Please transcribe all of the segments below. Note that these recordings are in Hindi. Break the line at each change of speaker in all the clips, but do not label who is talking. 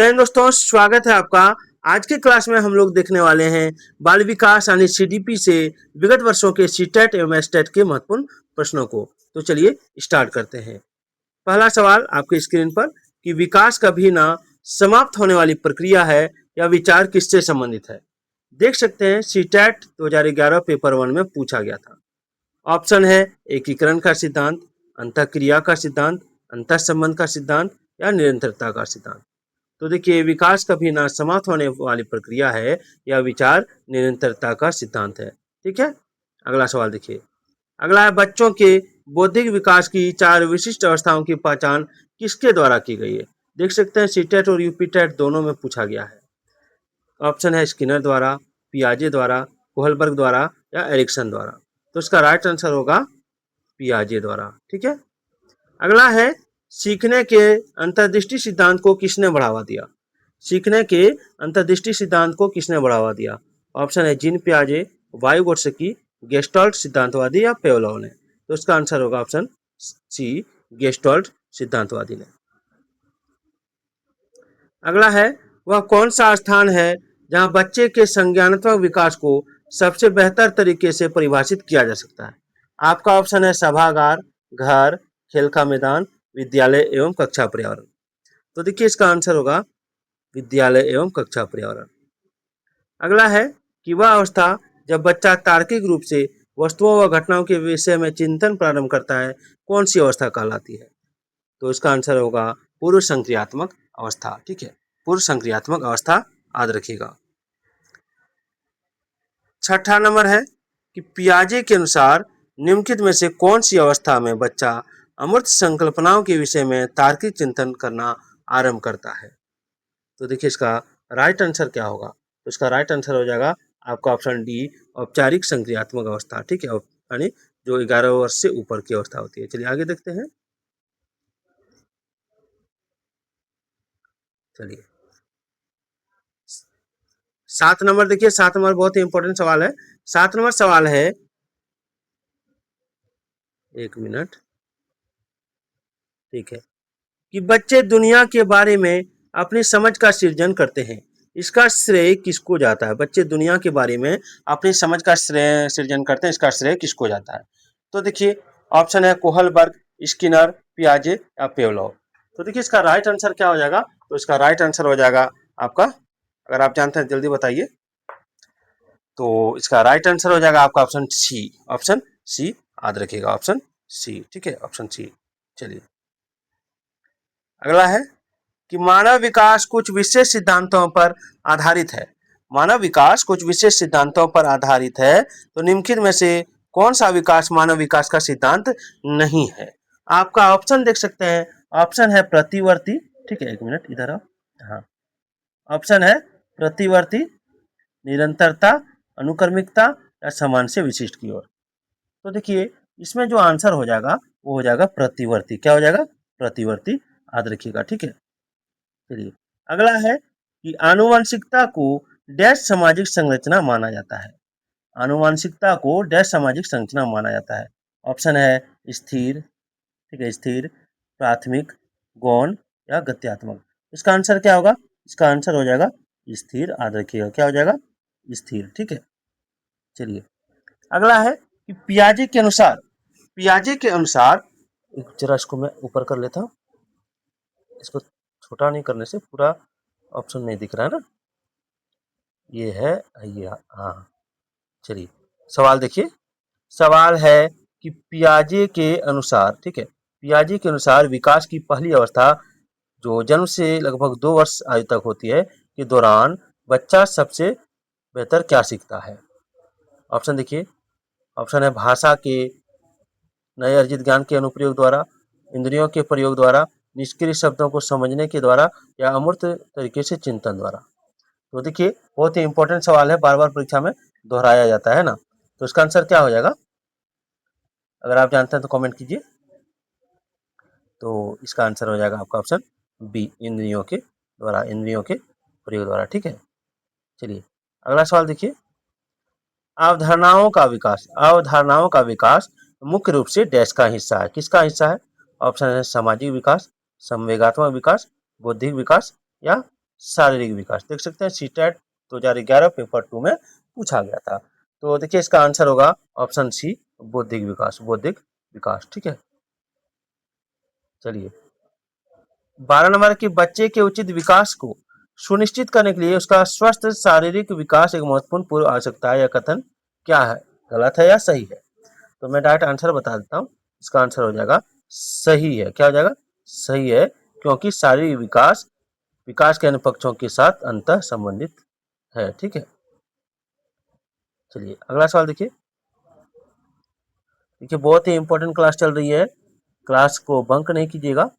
जय हिंद दोस्तों, स्वागत है आपका। आज के क्लास में हम लोग देखने वाले हैं बाल विकास यानी सीडीपी से विगत वर्षों के सीटेट एवं एस्टेट के महत्वपूर्ण प्रश्नों को। तो चलिए स्टार्ट करते हैं। पहला सवाल आपके स्क्रीन पर कि विकास कभी ना समाप्त होने वाली प्रक्रिया है या विचार किससे संबंधित है। देख सकते हैं सीटेट 2011 पेपर 1 में पूछा गया था। ऑप्शन है एकीकरण का सिद्धांत, अंतःक्रिया का सिद्धांत, अंतःसंबंध का सिद्धांत या निरंतरता का सिद्धांत। तो देखिए विकास कभी ना समाप्त होने वाली प्रक्रिया है या विचार निरंतरता का सिद्धांत है। ठीक है, अगला सवाल देखिए। अगला है बच्चों के बौद्धिक विकास की 4 विशिष्ट अवस्थाओं की पहचान किसके द्वारा की गई है। देख सकते हैं सीटेट और यूपीटेट दोनों में पूछा गया है। ऑप्शन है स्किनर द्वारा, पियाजे द्वारा, कोहलबर्ग द्वारा या एरिक्सन द्वारा। तो इसका राइट आंसर होगा पियाजे द्वारा। ठीक है, अगला है सीखने के अंतर्दृष्टि सिद्धांत को किसने बढ़ावा दिया। सीखने के अंतर्दृष्टि सिद्धांत को किसने बढ़ावा दिया। ऑप्शन है जीन पियाजे, वाइगोत्स्की, गेस्टाल्ट सिद्धांतवादी या पेवलोव ने। तो इसका आंसर होगा ऑप्शन सी, गेस्टाल्ट सिद्धांतवादी ने। अगला है वह कौन सा स्थान है जहां बच्चे के संज्ञानात्मक विकास को सबसे बेहतर तरीके से परिभाषित किया जा सकता है। आपका ऑप्शन है सभागार, घर, खेल का मैदान, विद्यालय एवं कक्षा पर्यावरण। तो देखिए इसका आंसर होगा विद्यालय एवं कक्षा पर्यावरण। अगला है कि वह अवस्था जब बच्चा तार्किक रूप से वस्तुओं व घटनाओं के विषय में चिंतन प्रारंभ करता है, कौन सी अवस्था कहलाती है। तो इसका आंसर होगा पूर्व संक्रियात्मक अवस्था। ठीक है, पूर्व संक्रियात्मक अवस्था याद रखिएगा। छठा नंबर है कि पियाजे के अनुसार निम्नलिखित में से कौन सी अवस्था में बच्चा अमूर्त संकल्पनाओं के विषय में तार्किक चिंतन करना आरंभ करता है। तो देखिए इसका राइट आंसर क्या होगा। तो इसका राइट आंसर हो जाएगा आपका ऑप्शन डी, औपचारिक संक्रियात्मक अवस्था। ठीक है, यानी जो 11 वर्ष से ऊपर की अवस्था होती है। चलिए आगे देखते हैं। चलिए 7 नंबर देखिए, 7 नंबर बहुत ही इंपॉर्टेंट सवाल है। 7 नंबर सवाल है, एक मिनट, ठीक है, कि बच्चे दुनिया के बारे में अपनी समझ का सृजन करते हैं, इसका श्रेय किसको जाता है। बच्चे दुनिया के बारे में अपनी समझ का श्रेय सृजन करते हैं, इसका श्रेय किसको जाता है। तो देखिए ऑप्शन है कोहलबर्ग, स्किनर, पियाजे या पेवलोव। तो देखिए इसका राइट आंसर क्या हो जाएगा। तो इसका राइट आंसर हो जाएगा आपका, अगर आप जानते हैं जल्दी बताइए। तो इसका राइट आंसर हो जाएगा आपका ऑप्शन सी, ऑप्शन सी याद रखिएगा, ऑप्शन सी। ठीक है, ऑप्शन सी। चलिए अगला है कि मानव विकास कुछ विशेष सिद्धांतों पर आधारित है। मानव विकास कुछ विशेष सिद्धांतों पर आधारित है, तो निम्नलिखित में से कौन सा विकास मानव विकास का सिद्धांत नहीं है। आपका ऑप्शन देख सकते हैं, ऑप्शन है प्रतिवर्ती। ठीक है, एक मिनट इधर आओ। हाँ, ऑप्शन है प्रतिवर्ती, निरंतरता, अनुक्रमिकता या समान से विशिष्ट की ओर। तो देखिए इसमें जो आंसर हो जाएगा वो हो जाएगा प्रतिवर्ती। क्या हो जाएगा, प्रतिवर्ती याद रखिएगा। ठीक है, चलिए अगला है कि आनुवंशिकता को डैश सामाजिक संरचना माना जाता है। आनुवंशिकता को डैश सामाजिक संरचना माना जाता है। ऑप्शन है स्थिर, ठीक है, स्थिर, प्राथमिक, गौण या गत्यात्मक। इसका आंसर क्या होगा। इसका आंसर हो जाएगा स्थिर, याद रखिएगा। क्या हो जाएगा, स्थिर। ठीक है, चलिए अगला है कि पियाजे के अनुसार, पियाजे के अनुसार, जरा इसको मैं ऊपर कर लेता हूँ, इसको छोटा नहीं करने से पूरा ऑप्शन नहीं दिख रहा है ना, ये है, ये, हाँ। चलिए सवाल देखिए। सवाल है कि पियाजे के अनुसार, ठीक है, पियाजे के अनुसार विकास की पहली अवस्था जो जन्म से लगभग 2 वर्ष आयु तक होती है के दौरान बच्चा सबसे बेहतर क्या सीखता है। ऑप्शन देखिए, ऑप्शन है भाषा के नए अर्जित ज्ञान के अनुप्रयोग द्वारा, इंद्रियों के प्रयोग द्वारा, निष्क्रिय शब्दों को समझने के द्वारा या अमूर्त तरीके से चिंतन द्वारा। तो देखिए बहुत ही इंपॉर्टेंट सवाल है, बार बार परीक्षा में दोहराया जाता है ना। तो इसका आंसर क्या हो जाएगा, अगर आप जानते हैं तो कमेंट कीजिए। तो इसका आंसर हो जाएगा आपका ऑप्शन बी, इंद्रियों के द्वारा, इंद्रियों के प्रयोग द्वारा। ठीक है, चलिए अगला सवाल देखिए। अवधारणाओं का विकास, अवधारणाओं का विकास मुख्य रूप से डैश का हिस्सा है। किसका हिस्सा है। ऑप्शन है सामाजिक विकास, संवेगात्मक विकास, बौद्धिक विकास या शारीरिक विकास। देख सकते हैं सीटेट 2011 पेपर 2 में पूछा गया था। तो देखिए इसका आंसर होगा ऑप्शन सी, बौद्धिक विकास, बौद्धिक विकास। ठीक है, चलिए 12 नंबर की बच्चे के उचित विकास को सुनिश्चित करने के लिए उसका स्वस्थ शारीरिक विकास एक महत्वपूर्ण पूर्व आवश्यकता है। यह कथन क्या है, गलत है या सही है? तो मैं डायरेक्ट आंसर बता देता हूँ। इसका आंसर हो जाएगा सही है। क्या हो जाएगा? सही है, क्योंकि शारीरिक विकास विकास के अन्य पक्षों के साथ अंतः संबंधित है। ठीक है, चलिए अगला सवाल देखिए। देखिए बहुत ही इंपॉर्टेंट क्लास चल रही है, क्लास को बंक नहीं कीजिएगा।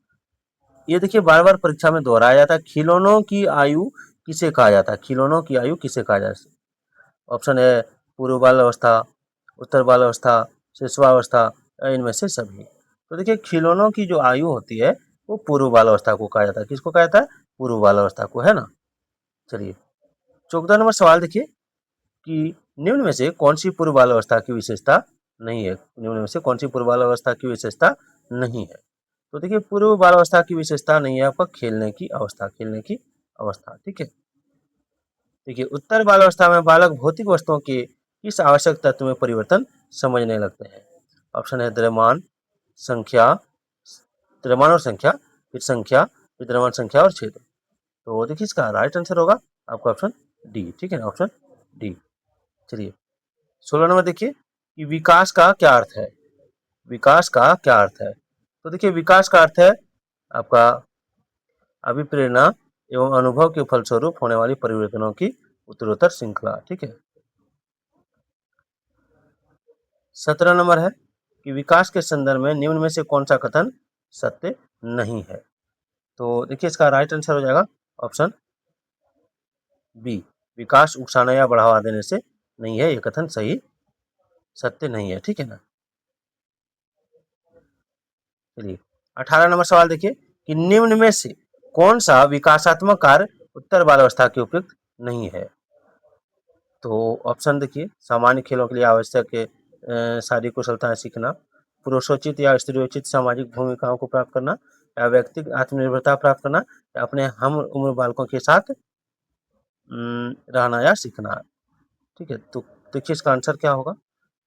ये देखिए बार बार परीक्षा में दोहराया जाता है, खिलौनों की आयु किसे कहा जाता है? खिलौनों की आयु किसे कहा जाता है? ऑप्शन है पूर्व बाल अवस्था, उत्तर बाल अवस्था, शिशुआवस्था, इनमें से सभी। तो देखिए खिलौनों की जो आयु होती है वो पूर्व बाल अवस्था को कहा जाता है। किसको कहा जाता है? पूर्व बाल अवस्था को, है ना। चलिए 14 नंबर सवाल देखिए कि निम्न में से कौन सी पूर्व बाल अवस्था की विशेषता नहीं है? निम्न में से कौन सी पूर्व बाल अवस्था की विशेषता नहीं है? तो देखिए पूर्व बाल अवस्था की विशेषता नहीं है आपका खेलने की अवस्था, खेलने की अवस्था। ठीक है, देखिए उत्तर बाल अवस्था में बालक भौतिक वस्तुओं के किस आवश्यक तत्व में परिवर्तन समझने लगते हैं? ऑप्शन है द्रव्यमान, संख्या, द्रव्यमान और संख्या, फिर संख्या, फिर द्रव्यमान, संख्या और क्षेत्र। तो देखिए इसका राइट आंसर होगा आपका ऑप्शन डी। ठीक है ना, ऑप्शन डी। चलिए 16 नंबर देखिए कि विकास का क्या अर्थ है? विकास का क्या अर्थ है? तो देखिए विकास का अर्थ है आपका अभिप्रेरणा एवं अनुभव के फलस्वरूप होने वाली परिवर्तनों की उत्तरोत्तर श्रृंखला। ठीक है, 17 नंबर है कि विकास के संदर्भ में निम्न में से कौन सा कथन सत्य नहीं है? तो देखिए इसका राइट आंसर हो जाएगा ऑप्शन बी, विकास उकसाना या बढ़ावा देने से नहीं है, ये कथन सही सत्य नहीं है। ठीक है ना, चलिए 18 नंबर सवाल देखिए कि निम्न में से कौन सा विकासात्मक कार्य उत्तर बाल अवस्था के उपयुक्त नहीं है? तो ऑप्शन देखिए सामान्य खेलों के लिए आवश्यक है शारीरिक कुशलताएं सीखना, पुरुषोचित या स्त्रियोचित सामाजिक भूमिकाओं को प्राप्त करना, या व्यक्तिगत आत्मनिर्भरता प्राप्त करना, या अपने हम उम्र बालकों के साथ रहना या सीखना। ठीक है, तो देखिए इसका आंसर क्या होगा?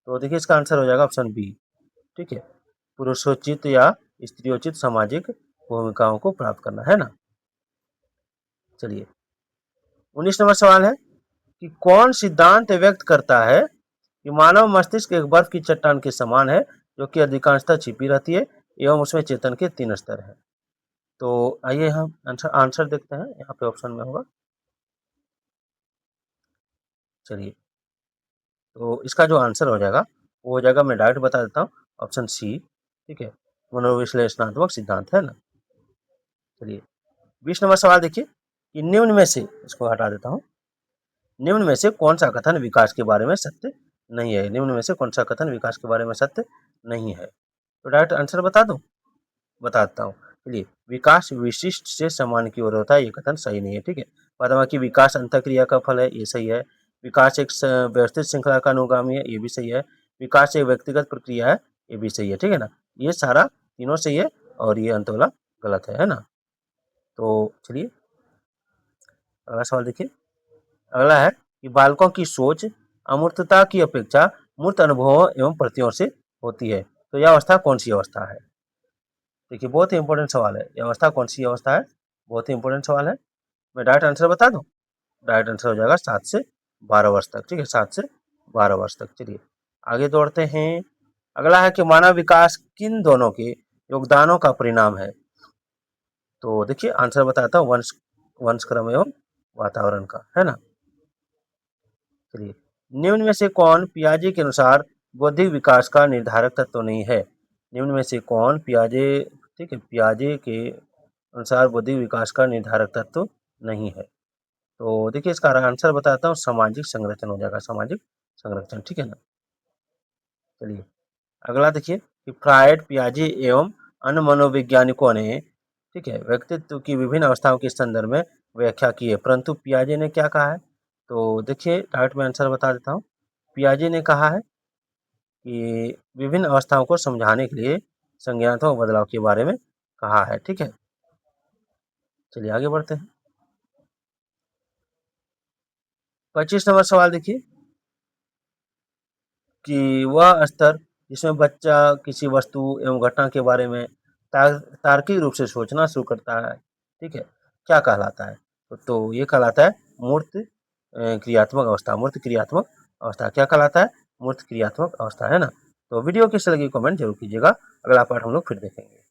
तो देखिए इसका आंसर हो जाएगा ऑप्शन बी। ठीक है, पुरुषोचित या स्त्रियोचित सामाजिक भूमिकाओं को प्राप्त करना, है ना। चलिए 19 नंबर सवाल है कि कौन सिद्धांत व्यक्त करता है कि मानव मस्तिष्क एक बर्फ की चट्टान के समान है जो कि अधिकांशतः छिपी रहती है एवं उसमें चेतन के 3 स्तर हैं। तो आइए हम आंसर आंसर देखते हैं, यहाँ पे ऑप्शन में होगा। चलिए तो इसका जो आंसर हो जाएगा वो हो जाएगा, मैं डायरेक्ट बता देता हूँ, ऑप्शन सी। ठीक है, मनोविश्लेषणात्मक सिद्धांत, है ना। चलिए 20 नंबर सवाल देखिए कि निम्न में से, इसको हटा देता हूँ, निम्न में से कौन सा कथन विकास के बारे में सत्य नहीं है? निम्न में से कौन सा कथन विकास के बारे में सत्य नहीं है? तो डायरेक्ट आंसर बता दूं, बता देता हूँ। चलिए विकास विशिष्ट से समान की ओर होता है, ये कथन सही नहीं है। ठीक है, बाद की विकास अंतःक्रिया का फल है, ये सही है। विकास एक व्यवस्थित श्रृंखला का अनुगामी है, ये भी सही है। विकास एक व्यक्तिगत प्रक्रिया है, ये भी सही है। ठीक है ना, ये सारा तीनों सही है और ये अंत वाला गलत है ना। तो चलिए अगला सवाल देखिए। अगला है कि बालकों की सोच अमूर्तता की अपेक्षा मूर्त अनुभवों एवं प्रतियों से होती है, तो यह अवस्था कौन सी अवस्था है? देखिए बहुत ही इंपॉर्टेंट सवाल है, यह अवस्था कौन सी अवस्था है? बहुत ही इंपॉर्टेंट सवाल है। मैं डायरेक्ट आंसर बता दूं, डायरेक्ट आंसर हो जाएगा 7 से 12 वर्ष तक। ठीक है, 7 से 12 वर्ष तक। चलिए आगे दौड़ते हैं। अगला है कि मानव विकास किन दोनों के योगदानों का परिणाम है? तो देखिए आंसर बताता हूँ, वंशक्रम एवं वातावरण का, है ना। चलिए निम्न में से कौन पियाजे के अनुसार बौद्धिक विकास का निर्धारक तत्व नहीं है? निम्न में से कौन पियाजे, ठीक है, पियाजे के अनुसार बौद्धिक विकास का निर्धारक तत्व नहीं है? तो देखिए इसका आंसर बताता हूँ, सामाजिक संरचना हो जाएगा, सामाजिक संरचना। ठीक है ना, चलिए अगला देखिए कि फ्रायड, पियाजे एवं अन्य मनोवैज्ञानिकों ने, ठीक है, व्यक्तित्व की विभिन्न अवस्थाओं के संदर्भ में व्याख्या की है, परंतु पियाजे ने क्या कहा है? तो देखिए डायरेक्ट में आंसर बता देता हूँ। पियाजे ने कहा है कि विभिन्न अवस्थाओं को समझाने के लिए संज्ञानात्मक बदलाव के बारे में कहा है। ठीक है, चलिए आगे बढ़ते हैं। 25 नंबर सवाल देखिए कि वह स्तर जिसमें बच्चा किसी वस्तु एवं घटना के बारे में तार्किक रूप से सोचना शुरू करता है, ठीक है, क्या कहलाता है? तो ये कहलाता है मूर्त क्रियात्मक अवस्था। मूर्त क्रियात्मक अवस्था क्या कहलाता है? मूर्त क्रियात्मक अवस्था, है ना? तो वीडियो कैसे लगी कमेंट जरूर कीजिएगा। अगला पार्ट हम लोग फिर देखेंगे।